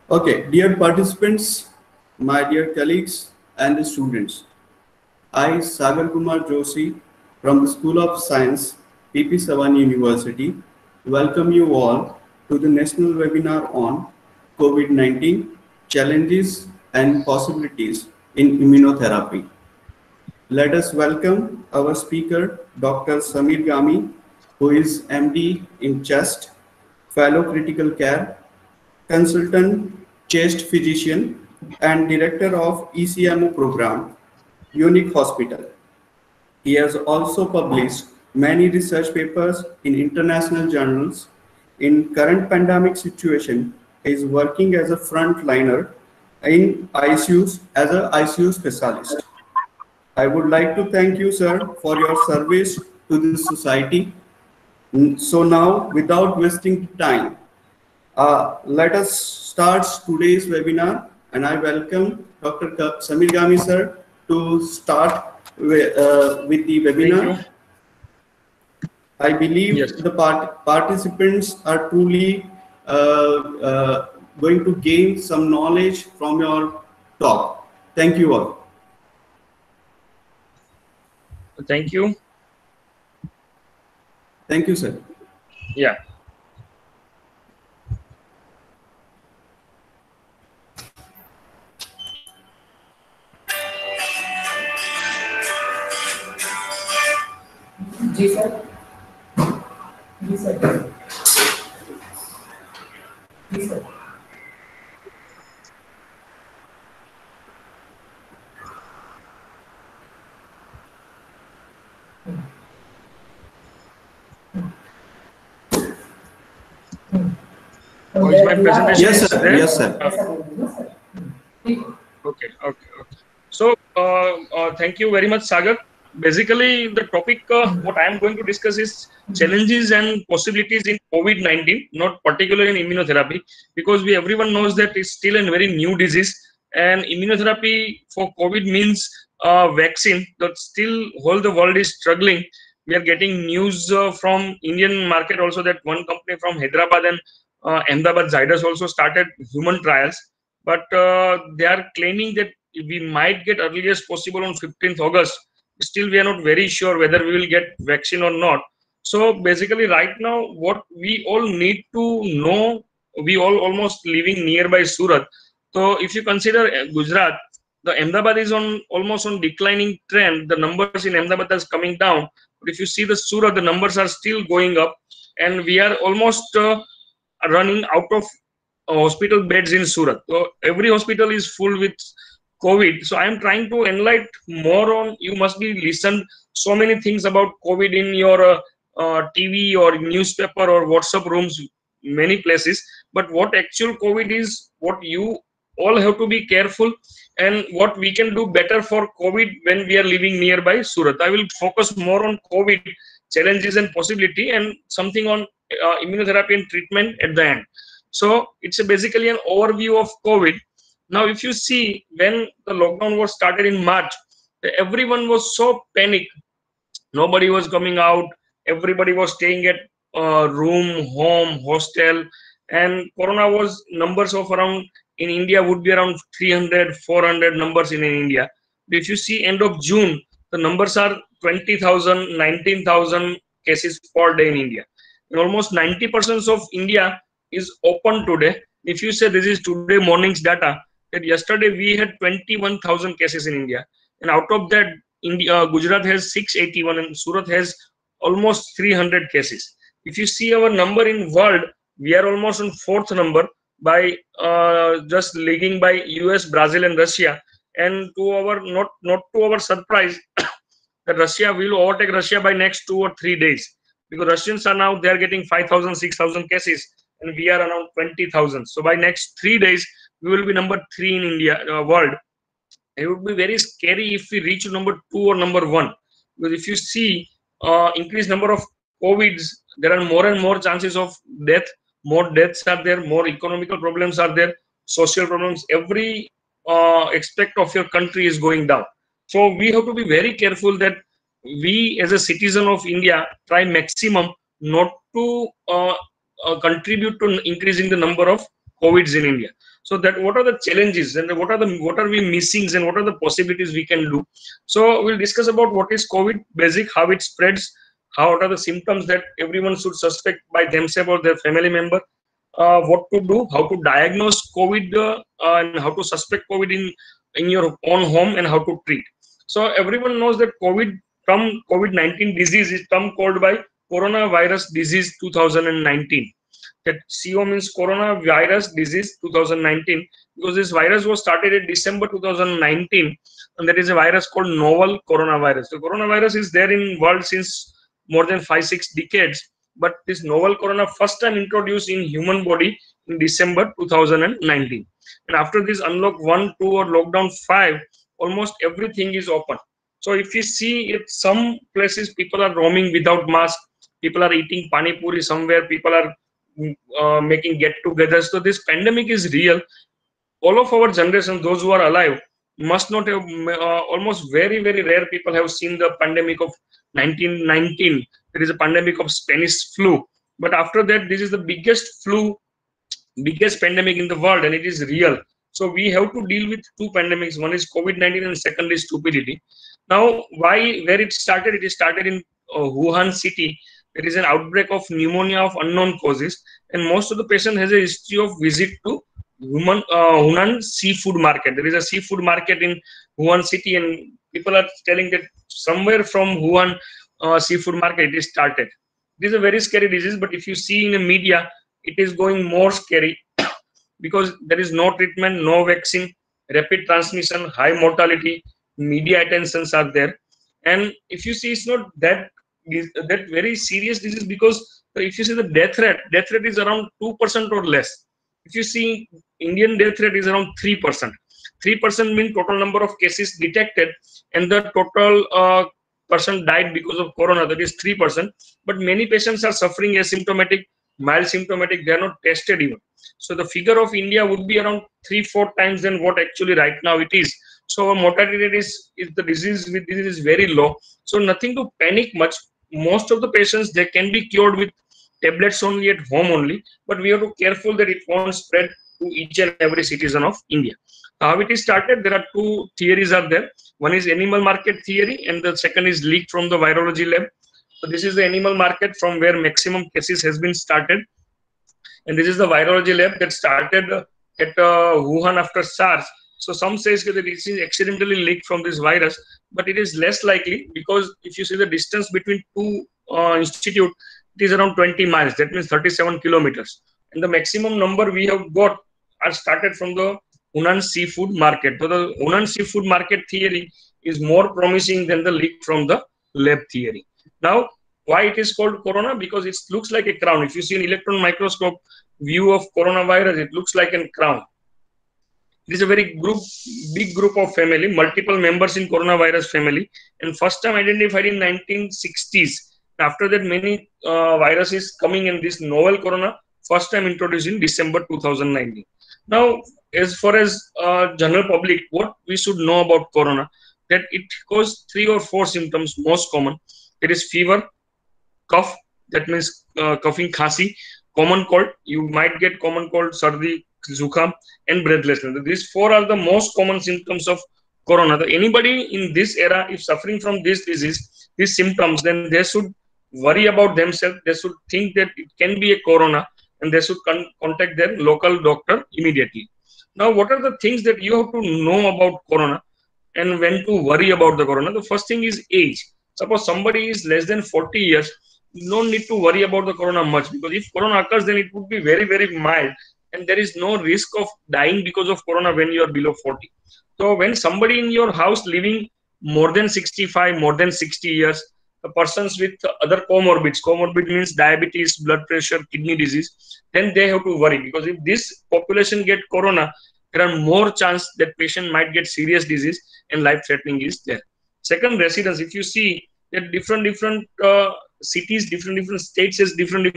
Okay, dear participants, my dear colleagues and the students, I, Sagar Kumar Joshi from the School of Science, PP Savan University, welcome you all to the national webinar on COVID-19 challenges and possibilities in immunotherapy. Let us welcome our speaker, Dr. Samir Gami, who is MD in chest, fellow critical care, consultant chest physician, and director of ECMO program, Unique Hospital. He has also published many research papers in international journals. In current pandemic situation, he is working as a frontliner in ICUs as an ICU specialist. I would like to thank you, sir, for your service to this society. So now, without wasting time, let us start today's webinar, and I welcome Dr. Samir Gami, sir, to start with the webinar. Thank you. I believe Yes. the participants are truly going to gain some knowledge from your talk. Thank you all. Thank you. Thank you, sir. Yeah. जी sir जी sir जी sir Oh, is my presentation Yes, sir. there? Yes, sir. Okay. So, thank you very much, Sagar. Basically, the topic what I am going to discuss is challenges and possibilities in COVID-19, not particularly in immunotherapy, because everyone knows that it's still a very new disease, and immunotherapy for COVID means vaccine. That still whole the world is struggling. We are getting news from Indian market also that one company from Hyderabad and Ahmedabad Zydus also started human trials, but they are claiming that we might get earliest possible on 15th August. Still, we are not very sure whether we will get vaccine or not. So basically, right now, what we all need to know, we all almost living nearby Surat. So if you consider Gujarat, the Ahmedabad is on almost on declining trend. The numbers in Ahmedabad is coming down. But if you see the Surat, the numbers are still going up, and we are almost running out of hospital beds in Surat. So every hospital is full with COVID. So I am trying to enlighten more on. You must be listened so many things about COVID in your TV or newspaper or WhatsApp rooms, many places. But what actual COVID is, what you all have to be careful, and what we can do better for COVID when we are living nearby Surat. I will focus more on COVID challenges and possibility, and something on immunotherapy and treatment at the end. So it's basically an overview of COVID. Now, if you see when the lockdown was started in March, everyone was so panicked. Nobody was coming out. Everybody was staying at room, home, hostel, and Corona was numbers of around in India would be around 300, 400 numbers in India. If you see end of June, the numbers are 20,000, 19,000 cases per day in India. And almost 90% of India is open today. If you say this is today morning's data, that yesterday we had 21,000 cases in India, and out of that, India, Gujarat has 681 and Surat has almost 300 cases. If you see our number in world, we are almost on fourth number by just lagging by US, Brazil, and Russia. And to our not to our surprise, that Russia will overtake Russia by next 2 or 3 days, because Russians are now they are getting 5,000, 6,000 cases, and we are around 20,000. So by next 3 days, we will be number three in India world. It would be very scary if we reach number two or number one, because if you see increased number of COVIDs, there are more and more chances of death. More deaths are there, more economical problems are there, social problems. Every aspect of your country is going down. So we have to be very careful that we, as a citizen of India, try maximum not to contribute to increasing the number of COVIDs in India. So that what are the challenges and what are we missing and what are the possibilities we can do. So we'll discuss about what is COVID basic, how it spreads, what are the symptoms that everyone should suspect by themselves or their family member, what to do, how to diagnose COVID, and how to suspect COVID in your own home, and how to treat. So everyone knows that COVID-19 disease is term called by coronavirus disease 2019. That CO means coronavirus disease 2019 because this virus was started in December 2019, and that is a virus called novel coronavirus. The coronavirus is there in world since more than 5-6 decades, but this novel corona first time introduced in human body in December 2019. And after this unlock 1, 2 or lockdown 5, almost everything is open. So if you see it, some places people are roaming without mask, people are eating pani puri somewhere, people are making get-togethers. So this pandemic is real. All of our generation, those who are alive, must not have, almost very, very rare people have seen the pandemic of 1919. There is a pandemic of Spanish flu. But after that, this is the biggest pandemic in the world, and it is real. So we have to deal with two pandemics. One is COVID-19 and second is stupidity. Now, where it started? It started in Wuhan city. There is an outbreak of pneumonia of unknown causes, and most of the patient has a history of visit to Hunan seafood market. There is a seafood market in Wuhan city, and people are telling that somewhere from Wuhan seafood market it is started. This is a very scary disease, but if you see in the media, it is going more scary because there is no treatment, no vaccine, rapid transmission, high mortality, media attentions are there. And if you see, it's not that very serious disease because if you see the death rate is around 2% or less. If you see Indian death rate is around 3%. 3% means total number of cases detected, and the total person died because of corona, that is 3%. But many patients are suffering asymptomatic, mild symptomatic, they are not tested even. So the figure of India would be around 3-4 times than what actually right now it is. So our mortality rate is the disease is very low. So nothing to panic much. Most of the patients, they can be cured with tablets only at home only, but we have to be careful that it won't spread to each and every citizen of India. How it is started, there are two theories are there. One is animal market theory, and the second is leaked from the virology lab. So this is the animal market from where maximum cases has been started, and this is the virology lab that started at Wuhan after SARS. So some says that it is accidentally leaked from this virus, but it is less likely because if you see the distance between two institutes, it is around 20 miles. That means 37 kilometers. And the maximum number we have got are started from the Hunan seafood market. So the Hunan seafood market theory is more promising than the leak from the lab theory. Now, why it is called corona? Because it looks like a crown. If you see an electron microscope view of coronavirus, it looks like a crown. It is a very big group of family, multiple members in coronavirus family, and first time identified in 1960s. After that, many viruses coming in this novel corona, first time introduced in December 2019. Now, as far as general public, what we should know about corona, that it causes 3 or 4 symptoms, most common. There is fever, cough, that means coughing, khasi, common cold. You might get common cold, sardi, zukham, and breathlessness. These 4 are the most common symptoms of corona. Anybody in this era, if suffering from this disease, these symptoms, then they should worry about themselves. They should think that it can be a corona, and they should contact their local doctor immediately. Now, what are the things that you have to know about corona and when to worry about the corona? The first thing is age. Suppose somebody is less than 40 years, you don't need to worry about the corona much, because if corona occurs, then it would be very, very mild, and there is no risk of dying because of corona when you are below 40. So when somebody in your house living more than 65, more than 60 years, the persons with other comorbid means diabetes, blood pressure, kidney disease, then they have to worry, because if this population get corona, there are more chance that patient might get serious disease and life-threatening is there. Second, residence. If you see that different cities, different states has different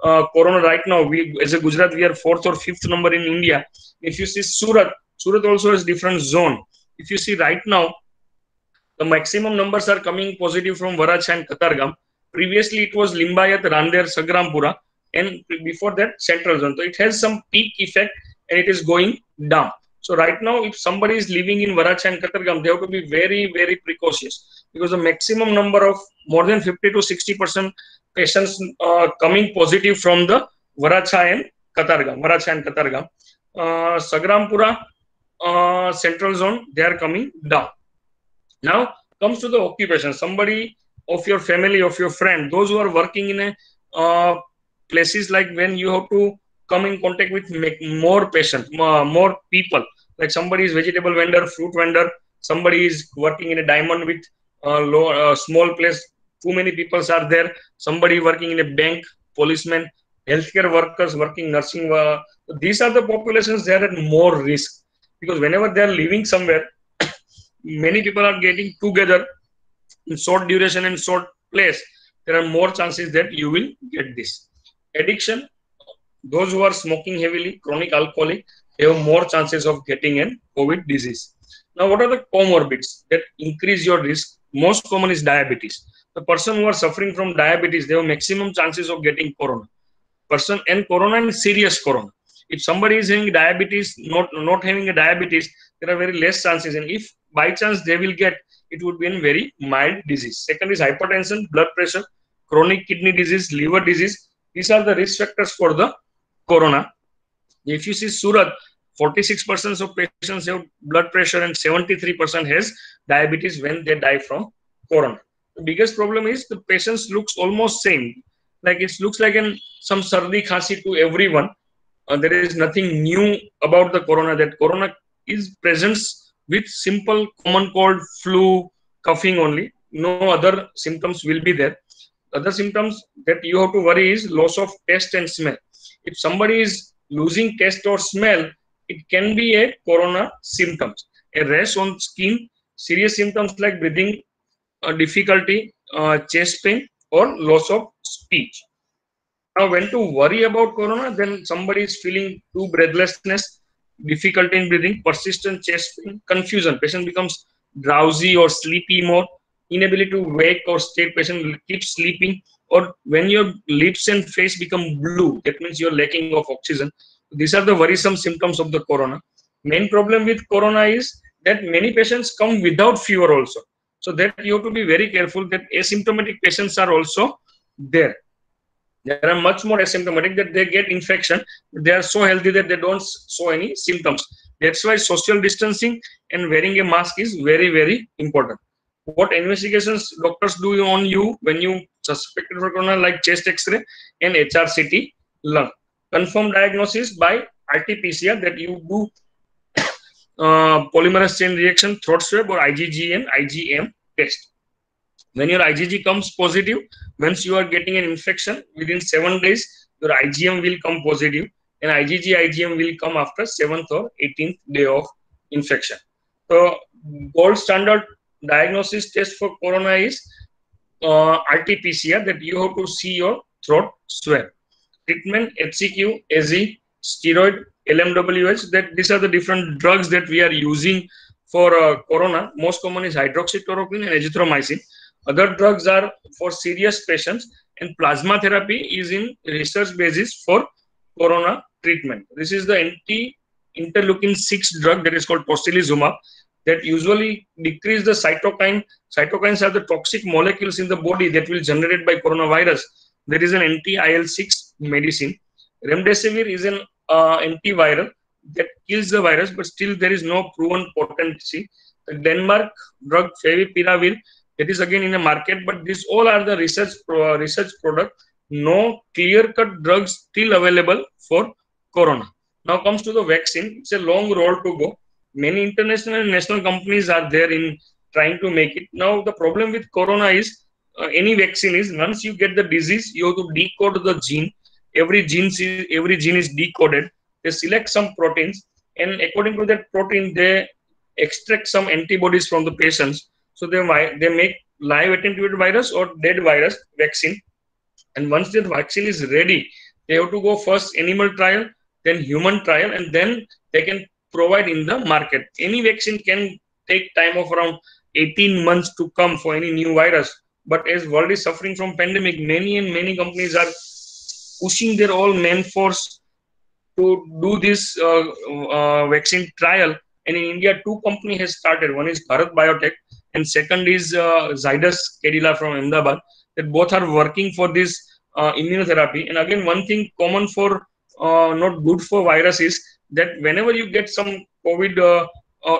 corona right now. We, as a Gujarat, we are 4th or 5th number in India. If you see Surat also has different zone. If you see right now, the maximum numbers are coming positive from Varacha and Katargam. Previously, it was Limbayat, Randeer, Sagrampura. and before that central zone. So it has some peak effect and it is going down. So right now, if somebody is living in Varacha and Katargam, they have to be very, very precautious, because the maximum number of more than 50 to 60% patients coming positive from the Varacha and Katargam. Sagrampura central zone, they are coming down. Now comes to the occupation. Somebody of your family, of your friend, those who are working in a places like when you have to come in contact with more patients, more people. Like somebody is vegetable vendor, fruit vendor. Somebody is working in a diamond with small place. Too many people are there. Somebody working in a bank, policeman, healthcare workers working nursing. These are the populations that are at more risk, because whenever they are living somewhere, many people are getting together in short duration and short place, there are more chances that you will get this. Addiction, those who are smoking heavily, chronic alcoholic, they have more chances of getting an COVID disease. Now, what are the comorbids that increase your risk? Most common is diabetes. The person who are suffering from diabetes, they have maximum chances of getting corona. Person and corona and serious corona. If somebody is having diabetes, not having a diabetes, there are very less chances. And if by chance they will get, it would be a very mild disease. Second is hypertension, blood pressure, chronic kidney disease, liver disease. These are the risk factors for the corona. If you see Surat, 46% of patients have blood pressure and 73% has diabetes when they die from corona. The biggest problem is the patients looks almost same. Like it looks like some sardi khasi to everyone. There is nothing new about the corona. That corona is presents with simple common cold, flu, coughing only. No other symptoms will be there. Other symptoms that you have to worry is loss of taste and smell. If somebody is losing taste or smell, it can be a corona symptoms. A rash on skin, serious symptoms like breathing difficulty, chest pain, or loss of speech. Now, when to worry about corona, then somebody is feeling too breathlessness, difficulty in breathing, persistent chest pain, confusion. Patient becomes drowsy or sleepy more, inability to wake or stay. Patient keeps sleeping, or when your lips and face become blue, that means you're lacking of oxygen. These are the worrisome symptoms of the corona. Main problem with corona is that many patients come without fever also. So that you have to be very careful that asymptomatic patients are also there. There are much more asymptomatic that they get infection. They are so healthy that they don't show any symptoms. That's why social distancing and wearing a mask is very, very important. What investigations doctors do on you when you suspected for corona, like chest X-ray and HRCT lung. Confirm diagnosis by RT-PCR, that you do polymerase chain reaction, throat swab, or IgG and IgM test. When your IgG comes positive, once you are getting an infection, within 7 days, your IgM will come positive, and IgG, IgM will come after 7th or 18th day of infection. So, gold standard diagnosis test for corona is RT-PCR, that you have to see your throat swab. Treatment, HCQ, AZ, steroid, LMWH, that these are the different drugs that we are using for corona. Most common is hydroxychloroquine and azithromycin. Other drugs are for serious patients, and plasma therapy is in research basis for corona treatment. This is the anti-interleukin 6 drug that is called tocilizumab, that usually decrease the cytokine. Cytokines are the toxic molecules in the body that will generate by coronavirus. There is an anti-IL-6 medicine. Remdesivir is an antiviral that kills the virus, but still there is no proven potency. The Denmark drug favipiravir, that is again in the market, but these all are the research product. No clear-cut drugs still available for corona. Now comes to the vaccine. It's a long road to go. Many international and national companies are there in trying to make it. Now the problem with corona is any vaccine is, once you get the disease, you have to decode the gene. Every gene is decoded. They select some proteins, and according to that protein, they extract some antibodies from the patients. So they make live attenuated virus or dead virus vaccine. And once that vaccine is ready, they have to go first animal trial, then human trial, and then they can provide in the market. Any vaccine can take time of around 18 months to come for any new virus. But as world is suffering from pandemic, many companies are pushing their all main force to do this vaccine trial. And in India, two companies has started. One is Bharat Biotech, and second is Zydus Cadila from Ahmedabad. That both are working for this immunotherapy. And again, one thing common for not good for virus is that whenever you get some COVID,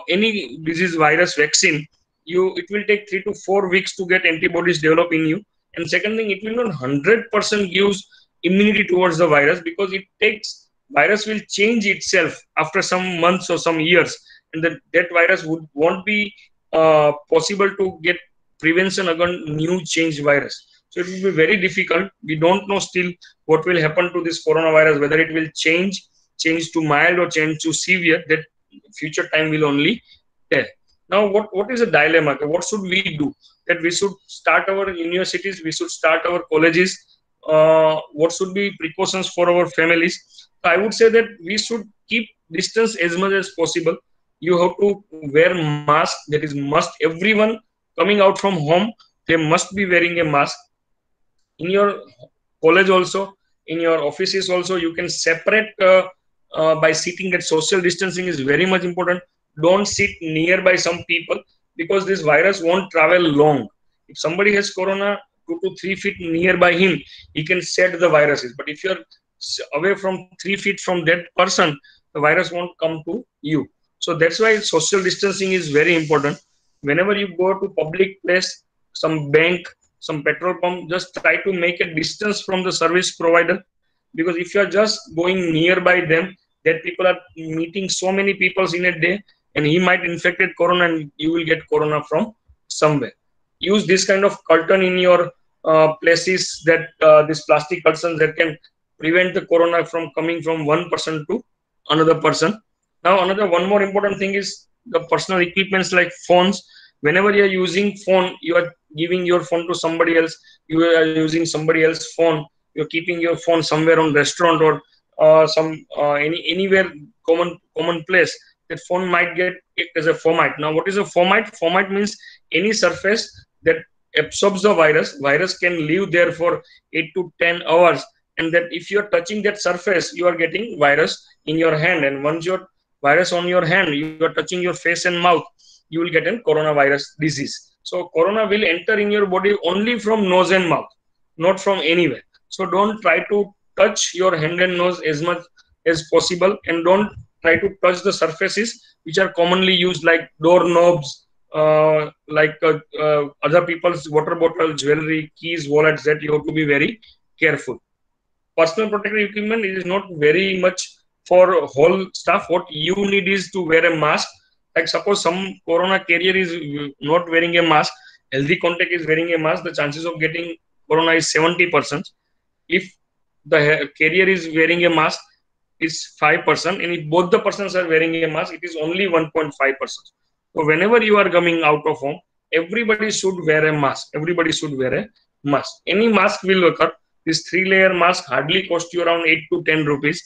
any disease virus vaccine, it will take 3 to 4 weeks to get antibodies develop in you. And second thing, it will not 100% gives immunity towards the virus, because it takes virus will change itself after some months or some years, and that virus won't be possible to get prevention against new change virus. So it will be very difficult. We don't know still what will happen to this coronavirus, whether it will change to mild or change to severe. That future time will only tell. Now, what is a dilemma? What should we do? That we should start our universities, we should start our colleges. What should be precautions for our families? I would say that we should keep distance as much as possible. You have to wear mask. That is must. Everyone coming out from home, they must be wearing a mask. In your college also, in your offices also, you can separate by sitting. That social distancing is very much important. Don't sit nearby some people, because this virus won't travel long. If somebody has corona 2 to 3 feet nearby him, he can shed the viruses. But if you're away from 3 feet from that person, the virus won't come to you. So that's why social distancing is very important. Whenever you go to public place, some bank, some petrol pump, just try to make a distance from the service provider, because if you are just going nearby them, that people are meeting so many people in a day, and he might infected corona, and you will get corona from somewhere. Use this kind of curtain in your places, that this plastic curtains that can prevent the corona from coming from one person to another person. Now, one more important thing is the personal equipments like phones. Whenever you are using phone, you are giving your phone to somebody else. You are using somebody else's phone. You are keeping your phone somewhere on restaurant or anywhere common place. That phone might get it as a fomite. Now, what is a fomite? Fomite means any surface that absorbs the virus. Virus can live there for 8 to 10 hours, and that if you are touching that surface, you are getting virus in your hand. And once your virus on your hand, you are touching your face and mouth, you will get a coronavirus disease. So corona will enter in your body only from nose and mouth, not from anywhere. So don't try to touch your hand and nose as much as possible, and don't try to touch the surfaces which are commonly used, like doorknobs, other people's water bottles, jewelry, keys, wallets. That you have to be very careful. Personal protective equipment is not very much for whole stuff. What you need is to wear a mask. Like suppose some corona carrier is not wearing a mask, healthy contact is wearing a mask, the chances of getting corona is 70%. If the carrier is wearing a mask, is 5%, and if both the persons are wearing a mask, it is only 1.5%. So whenever you are coming out of home, everybody should wear a mask. Everybody should wear a mask. Any mask will occur. This 3-layer mask hardly cost you around 8 to 10 rupees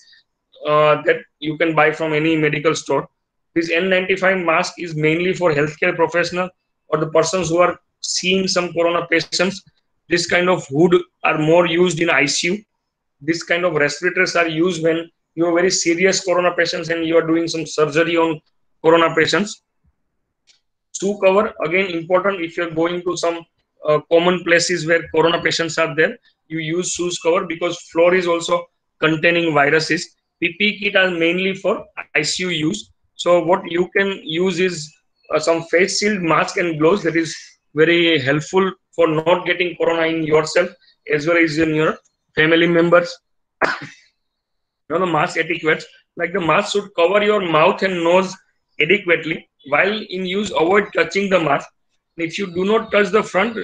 that you can buy from any medical store. This N95 mask is mainly for healthcare professional or the persons who are seeing some corona patients. This kind of hood are more used in ICU. This kind of respirators are used when you are very serious corona patients and you are doing some surgery on corona patients. Shoe cover, again important. If you are going to some common places where corona patients are there, you use shoes cover, because floor is also containing viruses. PPE kit are mainly for ICU use. So what you can use is some face shield, mask and gloves. That is very helpful for not getting corona in yourself as well as in your family members. Now the mask etiquette, like the mask should cover your mouth and nose adequately. While in use, avoid touching the mask. If you do not touch the front,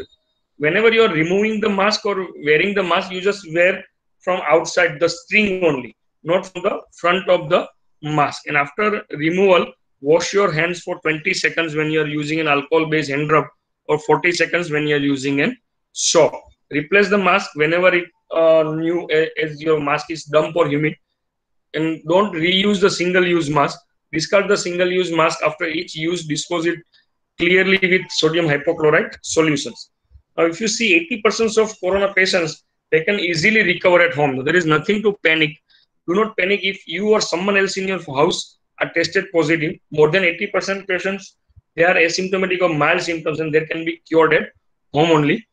whenever you are removing the mask or wearing the mask, you just wear from outside the string only, not from the front of the mask. And after removal, wash your hands for 20 seconds when you are using an alcohol-based hand rub, or 40 seconds when you are using a soap. Replace the mask whenever as your mask is damp or humid. And don't reuse the single-use mask. Discard the single-use mask after each use. Dispose it clearly with sodium hypochlorite solutions. Now, if you see 80% of corona patients, They can easily recover at home. There is nothing to panic. Do not panic if you or someone else in your house are tested positive. More than 80% patients, they are asymptomatic or mild symptoms and they can be cured at home only.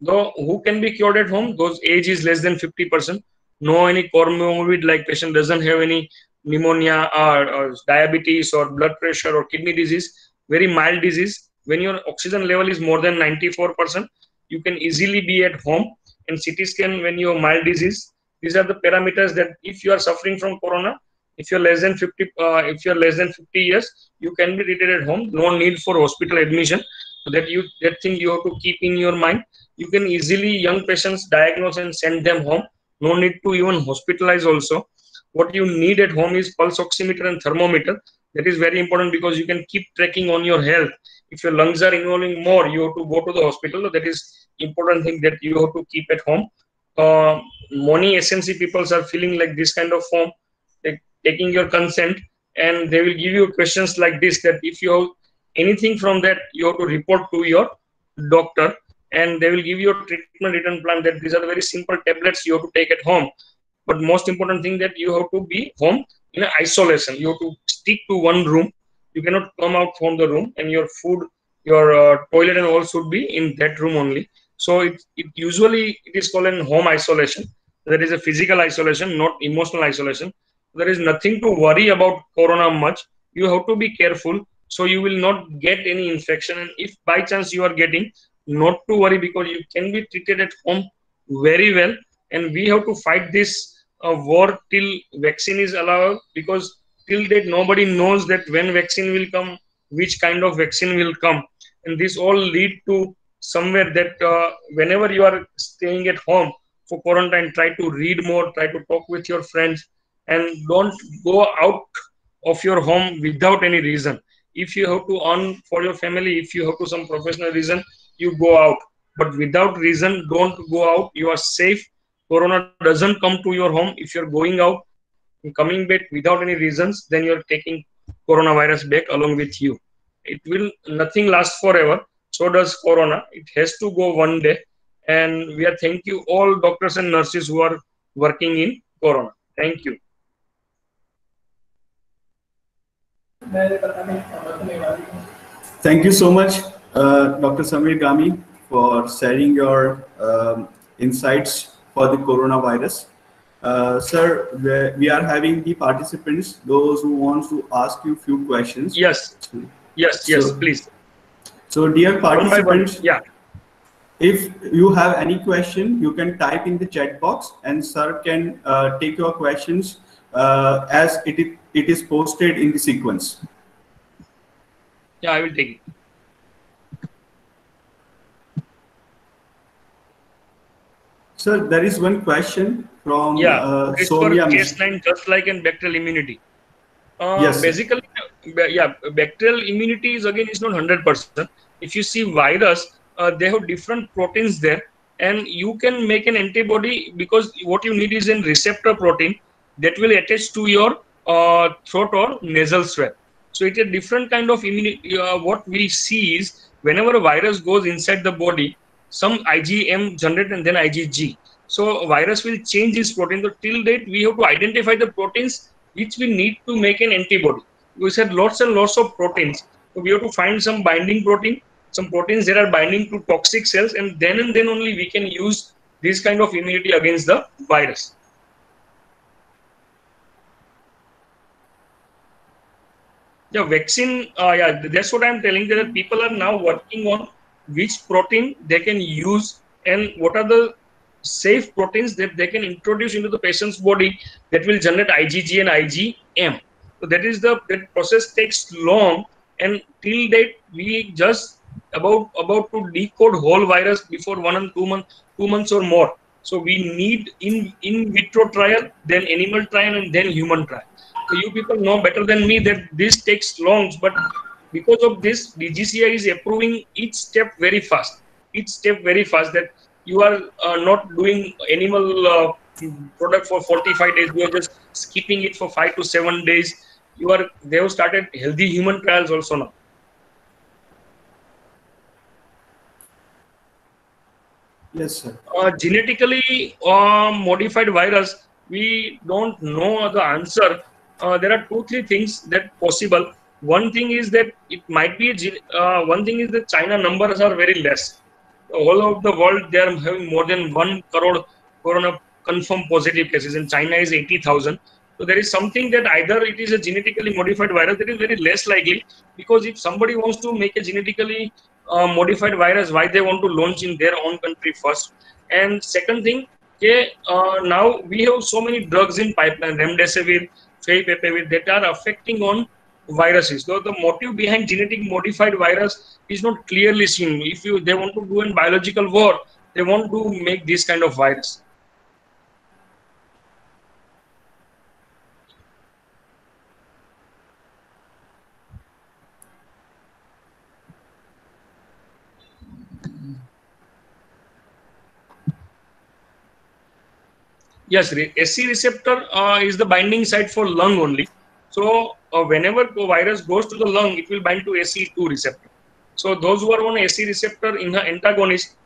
Though who can be cured at home? Those age is less than 50%. No any comorbid, like patient doesn't have any pneumonia or diabetes or blood pressure or kidney disease, very mild disease. When your oxygen level is more than 94%, you can easily be at home. And CT scan when you have mild disease. These are the parameters that if you are suffering from corona, if you're less than 50, if you're less than 50 years, you can be treated at home. No need for hospital admission. So that thing you have to keep in your mind. You can easily young patients diagnose and send them home. No need to even hospitalize also. What you need at home is pulse oximeter and thermometer. That is very important because you can keep tracking on your health. If your lungs are involving more, you have to go to the hospital. That is important thing that you have to keep at home. Many SMC people are feeling like this kind of form, like taking your consent, and they will give you questions like this, that if you have anything from that, you have to report to your doctor, and they will give you a treatment return plan that these are very simple tablets you have to take at home. But most important thing that you have to be home in isolation. You have to stick to one room. You cannot come out from the room, and your food, your toilet and all should be in that room only. So it usually it is called an home isolation. That is a physical isolation, not emotional isolation. There is nothing to worry about corona much. You have to be careful so you will not get any infection. And if by chance you are getting, not to worry, because you can be treated at home very well. And we have to fight this war till vaccine is allowed, because till date nobody knows that when vaccine will come, which kind of vaccine will come, and this all lead to somewhere that whenever you are staying at home for quarantine, try to read more, try to talk with your friends, and don't go out of your home without any reason. If you have to earn for your family, if you have to some professional reason, you go out, but without reason don't go out. You are safe. Corona doesn't come to your home. If you're going out and coming back without any reasons, then you're taking coronavirus back along with you. It will nothing last forever. So does corona. It has to go one day. And we are thank you all doctors and nurses who are working in corona. Thank you. Thank you so much, Dr. Samir Gami, for sharing your insights for the coronavirus. Sir, we are having the participants, those who want to ask you few questions. Yes, please. So, dear participants, yeah. If you have any question, you can type in the chat box, and sir can take your questions as it is posted in the sequence. Yeah, I will take it. Sir, there is one question from it's Sonia. for case 9, just like in bacterial immunity. Yes. Basically, yeah, bacterial immunity is again is not 100%. If you see virus, they have different proteins there, and you can make an antibody, because what you need is a receptor protein that will attach to your throat or nasal swab. So it's a different kind of immunity. What we see is whenever a virus goes inside the body, some IgM generate and then IgG. So virus will change its protein. So till date, we have to identify the proteins which we need to make an antibody. We said lots and lots of proteins. So we have to find some binding protein, some proteins that are binding to toxic cells, and then only we can use this kind of immunity against the virus. Yeah, vaccine, yeah, that's what I'm telling, that people are now working on which protein they can use and what are the safe proteins that they can introduce into the patient's body that will generate IgG and IgM. So that process takes long, and till date we just about to decode whole virus before 1 and 2 months or more. So we need in vitro trial, then animal trial, and then human trial. So you people know better than me that this takes long, but because of this, DGCI is approving each step very fast. That you are not doing animal product for 45 days. You are just skipping it for 5 to 7 days. They have started healthy human trials also now. Yes, sir. Genetically modified virus, we don't know the answer. There are two, three things that possible. One thing is that it might be, one thing is that China numbers are very less. All of the world, they are having more than 1 crore corona confirmed positive cases. In China is 80,000. So there is something that either it is a genetically modified virus that is very less likely, because if somebody wants to make a genetically modified virus, why they want to launch in their own country first? And second thing, okay, now we have so many drugs in pipeline, remdesivir, favipiravir, that are affecting on viruses. Though the motive behind genetic modified virus is not clearly seen. If they want to do a biological war, they want to make this kind of virus. Yes, SC receptor is the binding site for lung only. So whenever the virus goes to the lung, it will bind to SE2 receptor. So those who are on SE receptor in the antagonist,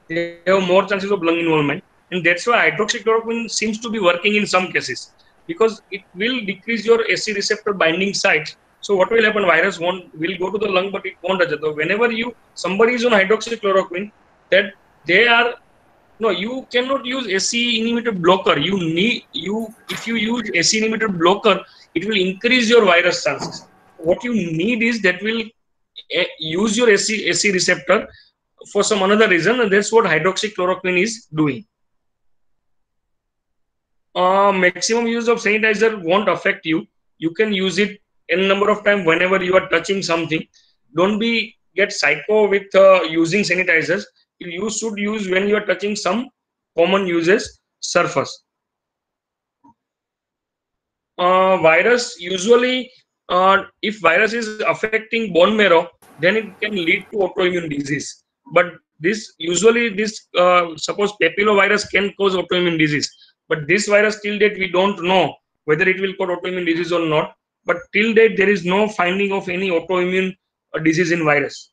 they have more chances of lung involvement. And that's why hydroxychloroquine seems to be working in some cases, because it will decrease your SE receptor binding site. So what will happen? Virus will go to the lung, but it won't touch it. So whenever somebody is on hydroxychloroquine, that they are, no, you cannot use SE inhibitor blocker. If you use SE inhibitor blocker, it will increase your virus chances. What you need is that will use your SE receptor for some another reason, and that's what hydroxychloroquine is doing. Maximum use of sanitizer won't affect you. You can use it n number of times whenever you are touching something. Don't get psycho with using sanitizers. You should use when you are touching some common uses surface. Virus usually, if virus is affecting bone marrow, then it can lead to autoimmune disease. But suppose papillovirus can cause autoimmune disease, but this virus till date we don't know whether it will cause autoimmune disease or not. But till date there is no finding of any autoimmune disease in virus.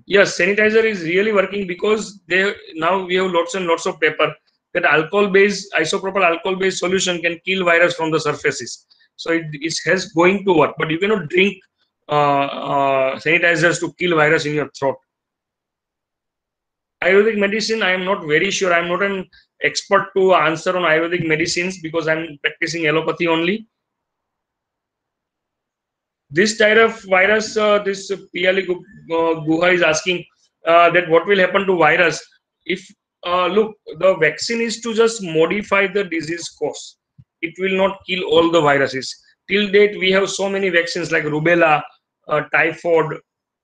Yes, sanitizer is really working, because now we have lots and lots of paper that isopropyl alcohol based solution can kill virus from the surfaces. So it has going to work, but you cannot drink sanitizers to kill virus in your throat. Ayurvedic medicine, I am not very sure. I am not an expert to answer on Ayurvedic medicines, because I am practicing allopathy only. This type of virus, this PLE Guha is asking that what will happen to virus if, look, the vaccine is to just modify the disease course. It will not kill all the viruses. Till date, we have so many vaccines like rubella, typhoid,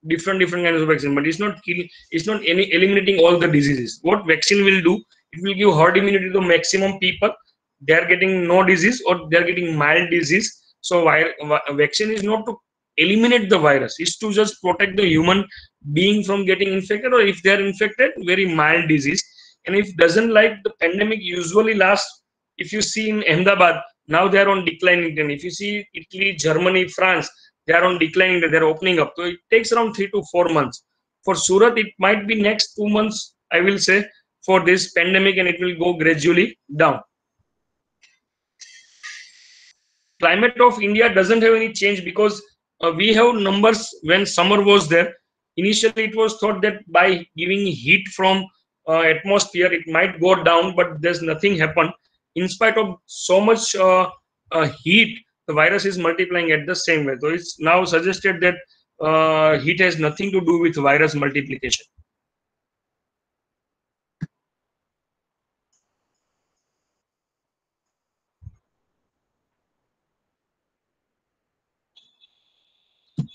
different kinds of vaccine, but it's not eliminating all the diseases. What vaccine will do, it will give herd immunity to maximum people. They are getting no disease, or they are getting mild disease. So vaccine is not to eliminate the virus, it's to just protect the human being from getting infected, or if they are infected, very mild disease. And if doesn't, like the pandemic usually lasts, if you see in Ahmedabad, now they are on declining trend. If you see Italy, Germany, France, they are on declining trend, they are opening up. So it takes around 3 to 4 months. For Surat, it might be next 2 months, I will say, for this pandemic, and it will go gradually down. Climate of India doesn't have any change, because we have numbers when summer was there. Initially, it was thought that by giving heat from atmosphere, it might go down, but there's nothing happened. In spite of so much heat, the virus is multiplying at the same way. So it's now suggested that heat has nothing to do with virus multiplication.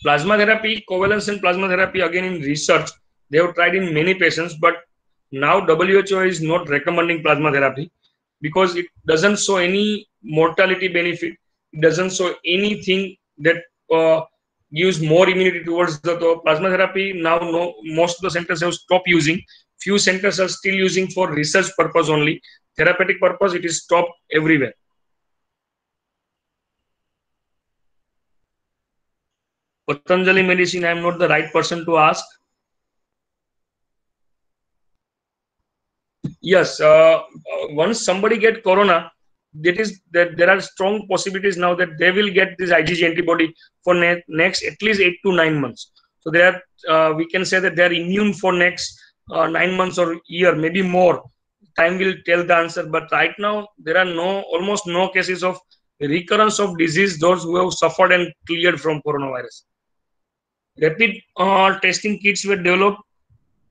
Plasma therapy, covalence and plasma therapy, again in research, they have tried in many patients, but now WHO is not recommending plasma therapy, because it doesn't show any mortality benefit. It doesn't show anything that gives more immunity towards the plasma therapy. Now, no, most of the centers have stopped using. Few centers are still using for research purpose only. Therapeutic purpose, it is stopped everywhere. Patanjali medicine, I am not the right person to ask. Yes, once somebody get corona, that there are strong possibilities now that they will get this IgG antibody for next at least 8 to 9 months. So they are, we can say that they are immune for next 9 months or year, maybe more. Time will tell the answer. But right now there are almost no cases of recurrence of disease. Those who have suffered and cleared from coronavirus. Rapid testing kits were developed.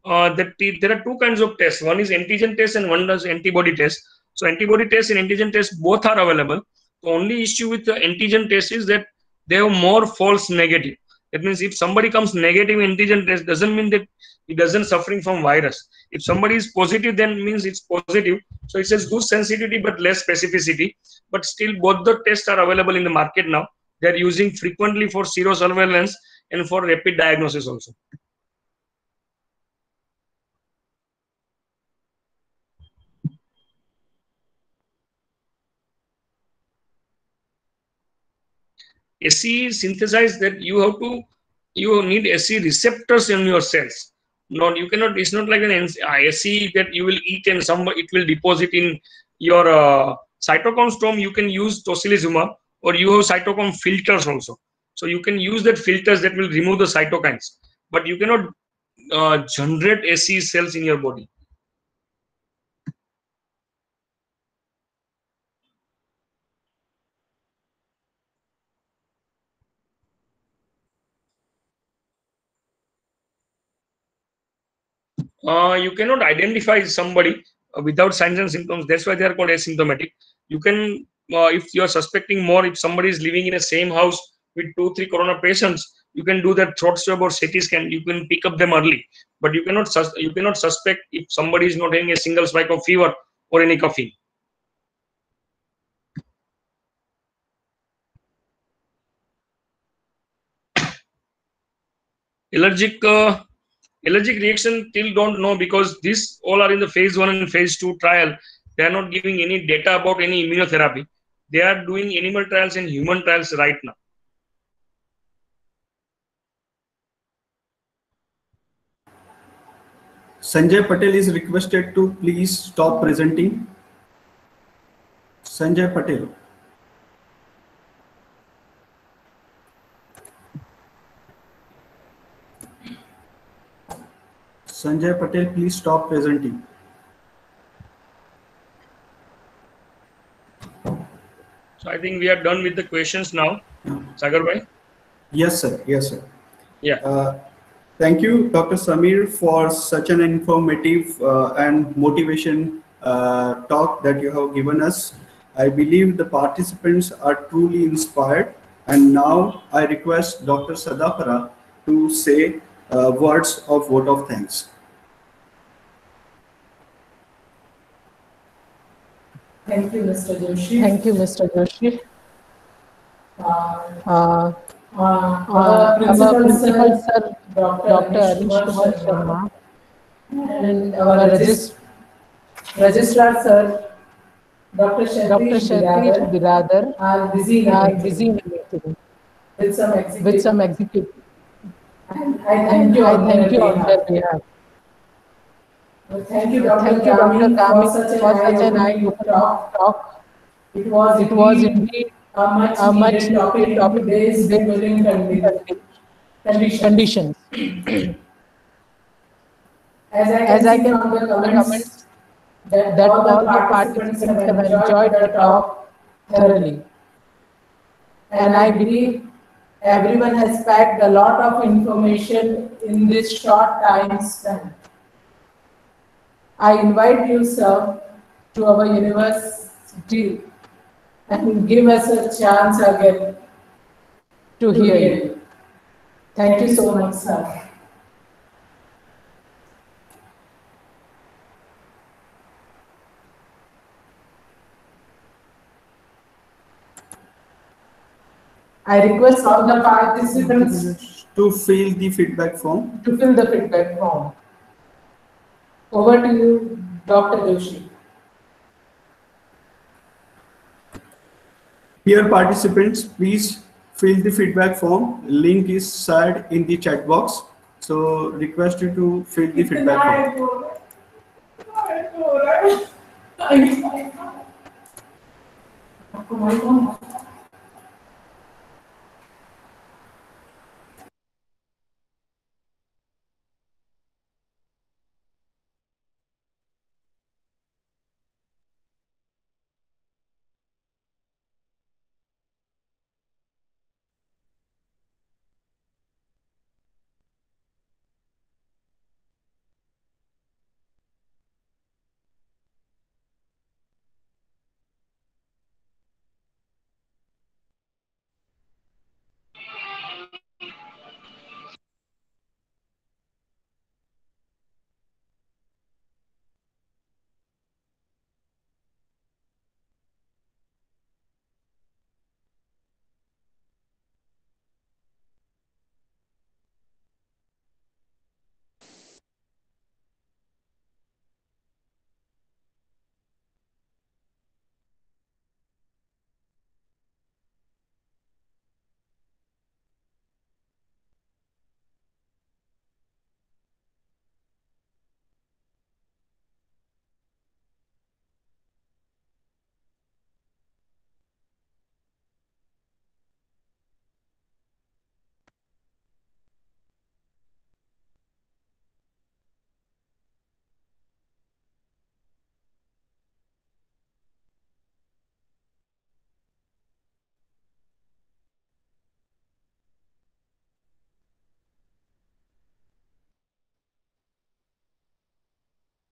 There are two kinds of tests. One is antigen test and one is antibody test. So antibody test and antigen test both are available. The only issue with the antigen test is that they have more false negative. That means if somebody comes negative antigen test, doesn't mean that he doesn't suffering from virus. If somebody is positive, then means it's positive. So it says good sensitivity but less specificity. But still, both the tests are available in the market now. They are using frequently for serosurveillance and for rapid diagnosis also. SE synthesized that you need SE receptors in your cells. Not you cannot. It's not like an SE that you will eat and it will deposit in your cytochrome storm. You can use tocilizumab, or you have cytochrome filters also. So you can use that filters that will remove the cytokines, but you cannot generate SE cells in your body. You cannot identify somebody without signs and symptoms. That's why they are called asymptomatic. You can, if you are suspecting more, if somebody is living in a same house with 2-3 corona patients, you can do that throat swab or CT scan. You can pick up them early, but you cannot suspect if somebody is not having a single spike of fever or any coughing. Allergic reaction till don't know, because these all are in the phase 1 and phase 2 trial. They are not giving any data about any immunotherapy. They are doing animal trials and human trials right now. Sanjay Patel is requested to please stop presenting. Sanjay Patel. Sanjay Patel, please stop presenting. So I think we are done with the questions now. Sagar bhai? Yes, sir. Yes, sir. Yeah. Thank you, Dr. Samir, for such an informative and motivation talk that you have given us. I believe the participants are truly inspired. And now I request Dr. Sadapara to say words of vote of thanks. Thank you, Mr. Joshi. Thank you, Mr. Joshi. Our principal sir, Dr. Anish Kumar Sharma, and our registrar sir, Dr. Shatish Biradar are busy in a meeting with some executive. And I thank you on their behalf. Thank you, Dr. Kamini, for such an eye-opening talk. It was indeed a much needed topic in today's prevailing conditions. As I can see from the comments, that all the participants have enjoyed the talk thoroughly. And I believe everyone has packed a lot of information in this short time span. I invite you, sir, to our university and give us a chance again to hear you. Thank you so much, sir. I request all the participants to fill the feedback form. Over to you, Dr. Joshi. Dear participants, please fill the feedback form. Link is shared in the chat box. So request you to fill the feedback form. हो रहा है। आपको मालूम